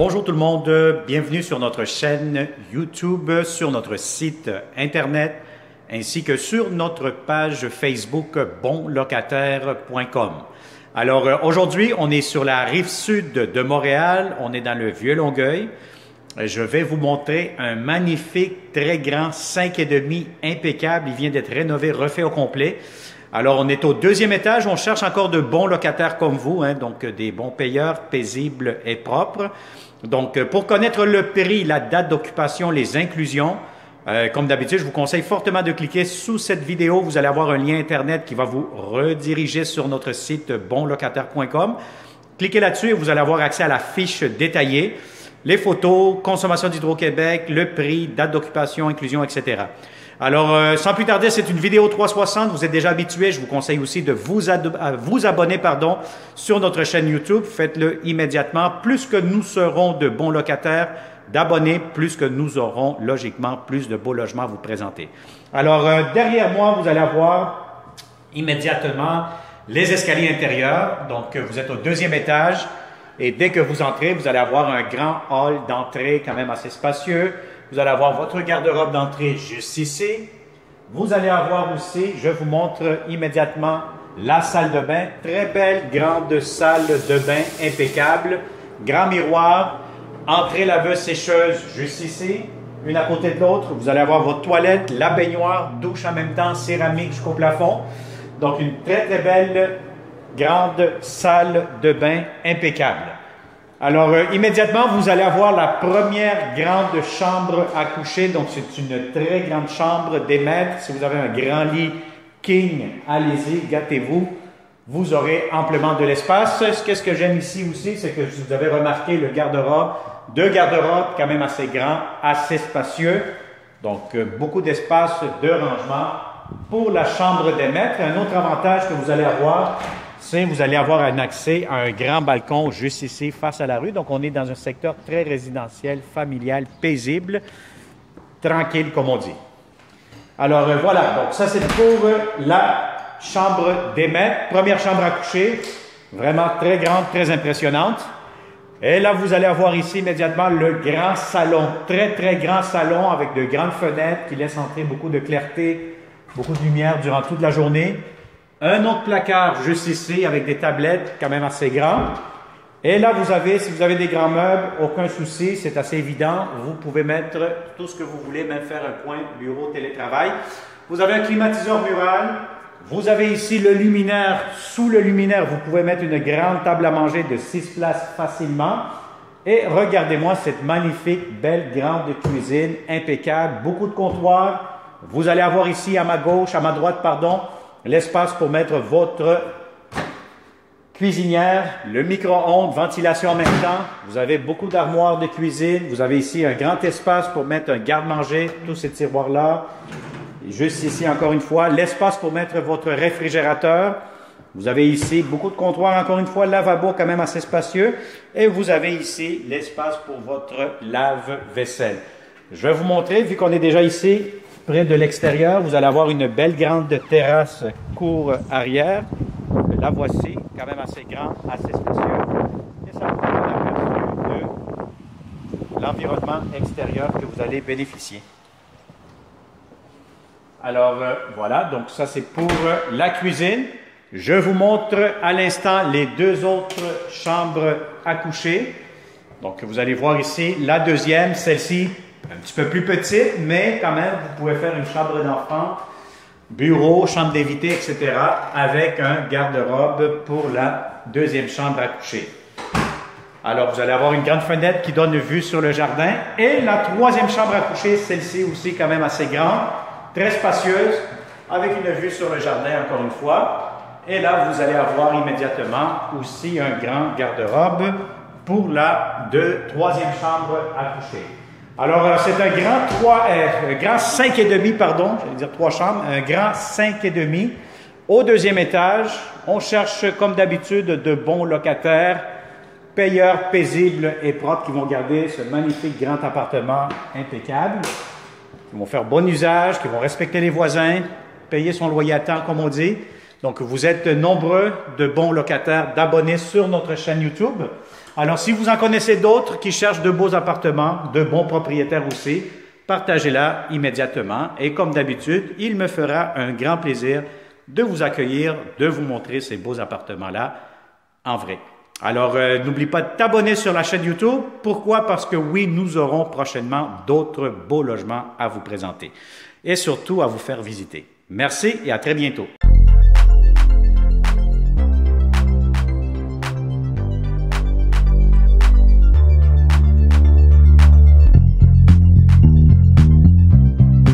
Bonjour tout le monde, bienvenue sur notre chaîne YouTube, sur notre site internet, ainsi que sur notre page Facebook bonlocataire.com. Alors aujourd'hui, on est sur la rive sud de Montréal, on est dans le Vieux-Longueuil. Je vais vous montrer un magnifique, très grand 5,5 impeccable. Il vient d'être rénové, refait au complet. Alors, on est au deuxième étage. On cherche encore de bons locataires comme vous, donc des bons payeurs, paisibles et propres. Donc, pour connaître le prix, la date d'occupation, les inclusions, comme d'habitude, je vous conseille fortement de cliquer sous cette vidéo. Vous allez avoir un lien Internet qui va vous rediriger sur notre site bonlocataire.com. Cliquez là-dessus et vous allez avoir accès à la fiche détaillée. Les photos, consommation d'Hydro-Québec, le prix, date d'occupation, inclusion, etc. Alors, sans plus tarder, c'est une vidéo 360. Vous êtes déjà habitué. Je vous conseille aussi de vous abonner sur notre chaîne YouTube. Faites-le immédiatement. Plus que nous serons de bons locataires d'abonnés, plus que nous aurons logiquement plus de beaux logements à vous présenter. Alors, derrière moi, vous allez avoir immédiatement les escaliers intérieurs. Donc, vous êtes au deuxième étage. Et dès que vous entrez, vous allez avoir un grand hall d'entrée quand même assez spacieux. Vous allez avoir votre garde-robe d'entrée juste ici. Vous allez avoir aussi, je vous montre immédiatement la salle de bain. Très belle, grande salle de bain, impeccable. Grand miroir, entrée laveuse sécheuse juste ici, une à côté de l'autre. Vous allez avoir votre toilette, la baignoire, douche en même temps, céramique jusqu'au plafond. Donc une très très belle grande salle de bain impeccable. Alors, immédiatement, vous allez avoir la première grande chambre à coucher. Donc, c'est une très grande chambre des maîtres. Si vous avez un grand lit king, allez-y, gâtez-vous. Vous aurez amplement de l'espace. Qu'est-ce que j'aime ici aussi, c'est que vous avez remarqué le garde-robe. Deux garde-robes quand même assez grands, assez spacieux. Donc, beaucoup d'espace de rangement pour la chambre des maîtres. Un autre avantage que vous allez avoir, c'est que vous allez avoir un accès à un grand balcon juste ici, face à la rue. Donc, on est dans un secteur très résidentiel, familial, paisible, tranquille, comme on dit. Alors, voilà. Donc, ça, c'est pour la chambre des maîtres. Première chambre à coucher. Vraiment très grande, très impressionnante. Et là, vous allez avoir ici immédiatement le grand salon. Très, très grand salon avec de grandes fenêtres qui laissent entrer beaucoup de clarté, beaucoup de lumière durant toute la journée. Un autre placard juste ici avec des tablettes quand même assez grands. Et là, vous avez, si vous avez des grands meubles, aucun souci, c'est assez évident. Vous pouvez mettre tout ce que vous voulez, même faire un coin bureau télétravail. Vous avez un climatiseur mural. Vous avez ici le luminaire. Sous le luminaire, vous pouvez mettre une grande table à manger de 6 places facilement. Et regardez-moi cette magnifique, belle, grande cuisine, impeccable. Beaucoup de comptoirs. Vous allez avoir ici à ma gauche, à ma droite, pardon, l'espace pour mettre votre cuisinière, le micro-ondes, ventilation en même temps. Vous avez beaucoup d'armoires de cuisine. Vous avez ici un grand espace pour mettre un garde-manger, tous ces tiroirs-là. Juste ici, encore une fois, l'espace pour mettre votre réfrigérateur. Vous avez ici beaucoup de comptoirs, encore une fois, lavabo quand même assez spacieux. Et vous avez ici l'espace pour votre lave-vaisselle. Je vais vous montrer, vu qu'on est déjà ici, près de l'extérieur, vous allez avoir une belle grande terrasse cour arrière. La voici, quand même assez grand, assez spacieux. Et ça vous donne un aperçu de l'environnement extérieur que vous allez bénéficier. Alors voilà, donc ça c'est pour la cuisine. Je vous montre à l'instant les deux autres chambres à coucher. Donc vous allez voir ici la deuxième, celle-ci, un petit peu plus petite, mais quand même, vous pouvez faire une chambre d'enfant, bureau, chambre d'invité, etc., avec un garde-robe pour la deuxième chambre à coucher. Alors, vous allez avoir une grande fenêtre qui donne vue sur le jardin. Et la troisième chambre à coucher, celle-ci aussi quand même assez grande, très spacieuse, avec une vue sur le jardin, encore une fois. Et là, vous allez avoir immédiatement aussi un grand garde-robe pour la troisième chambre à coucher. Alors, c'est un grand 5,5, pardon, j'allais dire 3 chambres, un grand 5,5. Au deuxième étage, on cherche, comme d'habitude, de bons locataires, payeurs paisibles et propres qui vont garder ce magnifique grand appartement impeccable, qui vont faire bon usage, qui vont respecter les voisins, payer son loyer à temps, comme on dit. Donc, vous êtes nombreux de bons locataires, d'abonnés sur notre chaîne YouTube. Alors, si vous en connaissez d'autres qui cherchent de beaux appartements, de bons propriétaires aussi, partagez-la immédiatement. Et comme d'habitude, il me fera un grand plaisir de vous accueillir, de vous montrer ces beaux appartements-là en vrai. Alors, n'oublie pas de t'abonner sur la chaîne YouTube. Pourquoi? Parce que oui, nous aurons prochainement d'autres beaux logements à vous présenter et surtout à vous faire visiter. Merci et à très bientôt.